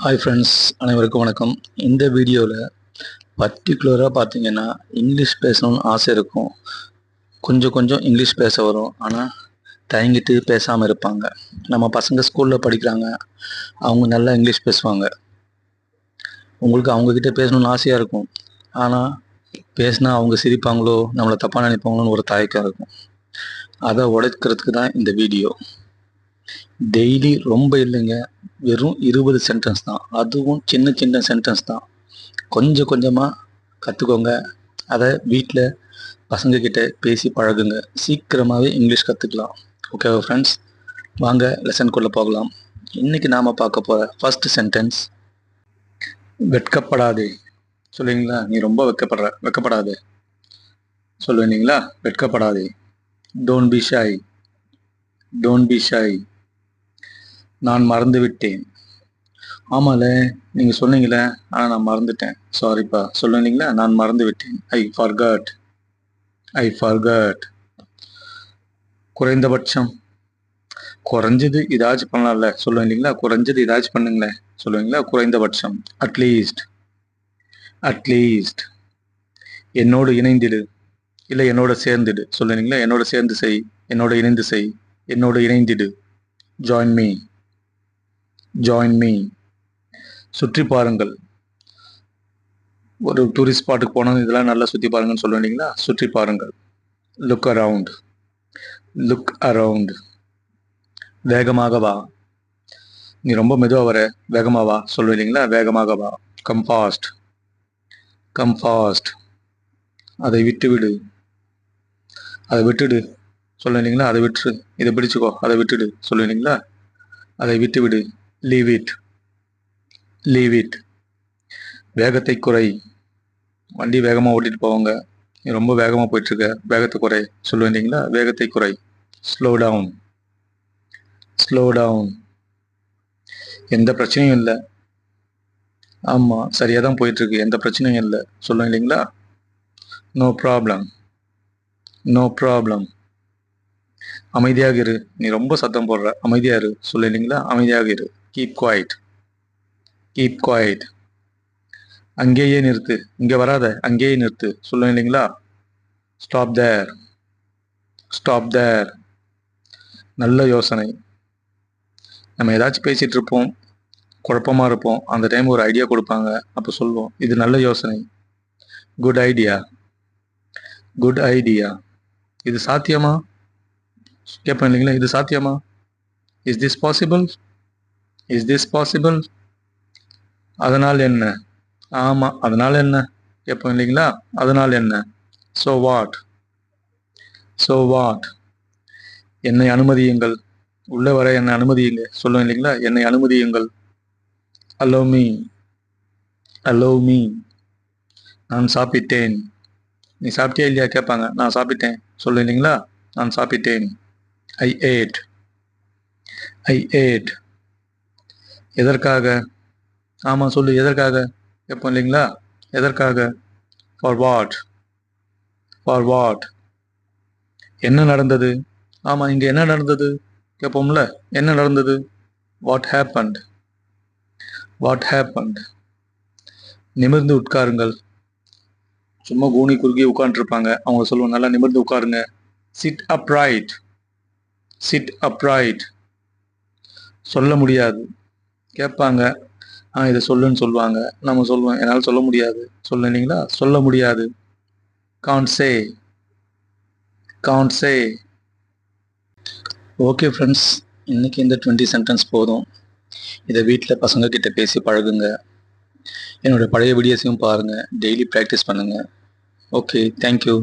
Hi friends, அனைவருக்கும் வணக்கம். இந்த வீடியோவில் பர்டிகுலராக பார்த்தீங்கன்னா இங்கிலீஷ் பேசணும்னு ஆசை இருக்கும். கொஞ்சம் கொஞ்சம் இங்கிலீஷ் பேச வரும், ஆனால் தயங்கிட்டு பேசாமல் இருப்பாங்க. நம்ம பசங்க ஸ்கூலில் படிக்கிறாங்க, அவங்க நல்லா இங்கிலீஷ் பேசுவாங்க. உங்களுக்கு அவங்கக்கிட்ட பேசணும்னு ஆசையாக இருக்கும், ஆனால் பேசினா அவங்க சிரிப்பாங்களோ, நம்மளை தப்பாக நினைப்பாங்களோன்னு ஒரு தயக்கம் இருக்கும். அதை உடைக்கிறதுக்கு தான் இந்த வீடியோ. டெய்லி ரொம்ப இல்லைங்க, வெறும் 20 சென்டென்ஸ் தான். அதுவும் சின்ன சின்ன சென்டென்ஸ் தான். கொஞ்சம் கொஞ்சமாக கற்றுக்கோங்க. அதை வீட்டில் பசங்கக்கிட்ட பேசி பழகுங்க. சீக்கிரமாகவே இங்கிலீஷ் கற்றுக்கலாம். ஓகேவா ஃப்ரெண்ட்ஸ்? வாங்க லெசனுக்குள்ளே போகலாம். இன்றைக்கி நாம் பார்க்க போகிற ஃபர்ஸ்ட் சென்டென்ஸ், வெட்கப்படாதே. சொல்லுவீங்களா? நீ ரொம்ப வெட்கப்படாதே சொல்லுவீங்களா? வெட்கப்படாதே. Don't be shy. Don't be shy. நான் மறந்து விட்டேன். ஆமால, நீங்கள் சொன்னீங்களே, ஆனால் நான் மறந்துட்டேன். சாரிப்பா. சொல்லுவீங்களா? நான் மறந்து விட்டேன். I forgot. I forgot. குறைந்தபட்சம். குறைஞ்சது இதாச்சும் பண்ணலாம்ல. சொல்லுவீங்களா? குறைஞ்சது இதாச்சும் பண்ணுங்களேன். சொல்லுவீங்களா? குறைந்தபட்சம். அட்லீஸ்ட். அட்லீஸ்ட். என்னோடு இணைந்திடு. இல்லை என்னோட சேர்ந்துடு. சொல்லுவீங்களா? என்னோட சேர்ந்து செய். என்னோட இணைந்து செய். என்னோட இணைந்திடு. Join me. Join me. சுற்றி பாருங்கள். ஒரு டூரிஸ்ட் ஸ்பாட்டுக்கு போனோம், இதெல்லாம் நல்லா சுற்றி பாருங்கன்னு சொல்லுவீங்களா? சுற்றி பாருங்கள். Look around. Look around. வேகமாக வா. நீ ரொம்ப மெதுவாக வர, வேகமாக வா. சொல்லுவீங்களா? வேகமாக வா. Come fast. Come fast. அதை விட்டு விடு. அதை விட்டுடு. சொல்லுவீங்களா? அதை விட்டுரு. இதை பிடிச்சிக்கோ. அதை விட்டுடு. சொல்லுவீங்களா? அதை விட்டு விடு. Leave it. Leave it. வேகத்தை குறை. வண்டி வேகமாக ஓட்டிட்டு போவாங்க, நீ ரொம்ப வேகமாக போயிட்டுருக்க, வேகத்தை குறை. சொல்லுவீங்களா? வேகத்தை குறை. Slow down. Slow down. எந்த பிரச்சனையும் இல்லை. ஆமாம், சரியாக தான் போயிட்டுருக்கு, எந்த பிரச்சனையும் இல்லை. சொல்லுவீங்களா? No problem. No problem. அமைதியாக இரு. நீ ரொம்ப சத்தம் போடுற, அமைதியாக இரு. சொல்லுவீங்களா? அமைதியாக இரு. Keep quiet. Keep quiet. அங்கேயே நிறுத்து. இங்கே வராத, அங்கேயே நிறுத்து. சொல்லுவீங்களா? Stop there. Stop there. நல்ல யோசனை. நம்ம ஏதாச்சும் பேசிகிட்டு இருப்போம், குழப்பமாக இருப்போம், அந்த டைம் ஒரு ஐடியா கொடுப்பாங்க, அப்போ சொல்லுவோம், இது நல்ல யோசனை. Good idea. Good idea. இது சாத்தியமா? கேட்பேன் இல்லைங்களா? இது சாத்தியமா? Is this possible? Is this possible? அதனால் என்ன? ஆமாம், அதனால் என்ன? கேட்போம் இல்லைங்களா? அதனால் என்ன? So what. So what. என்னை அனுமதியுங்கள். உள்ளே வர என்னை அனுமதியுங்க. சொல்லுவேன் இல்லைங்களா? என்னை அனுமதியுங்கள். Allow me. Allow me. நான் சாப்பிட்டேன். நீ சாப்பிட்டியா இல்லையா கேட்பாங்க. நான் சாப்பிட்டேன். சொல்லு இல்லைங்களா? நான் சாப்பிட்டேன். I ate. I ate. எதற்காக? ஆமாம், சொல்லு. எதற்காக கேட்போம் இல்லைங்களா? எதற்காக? For what. For what. என்ன நடந்தது? ஆமாம், இங்கே என்ன நடந்தது கேட்போம்ல. என்ன நடந்தது? What happened. What happened. நிமிர்ந்து உட்காருங்கள். சும்மா கூனி குறுகி உட்காந்துருப்பாங்க, அவங்க சொல்லுவாங்க, நல்லா நிமிர்ந்து உட்காருங்க. Sit upright. Sit upright. சொல்ல முடியாது. கேட்பாங்க, இதை சொல்லுன்னு சொல்லுவாங்க, நம்ம சொல்லுவோம், என்னால் சொல்ல முடியாது. சொல்ல இல்லைங்களா? சொல்ல முடியாது. காண்ட் சே. காண்ட் சே. ஓகே ஃப்ரெண்ட்ஸ், இன்னைக்கு இந்த 20 சென்டென்ஸ் போதும். இதை வீட்டில் பசங்க கிட்ட பேசி பழகுங்க. என்னோட பழைய வீடியோஸையும் பாருங்கள், டெய்லி ப்ராக்டிஸ் பண்ணுங்கள். Okay, thank you.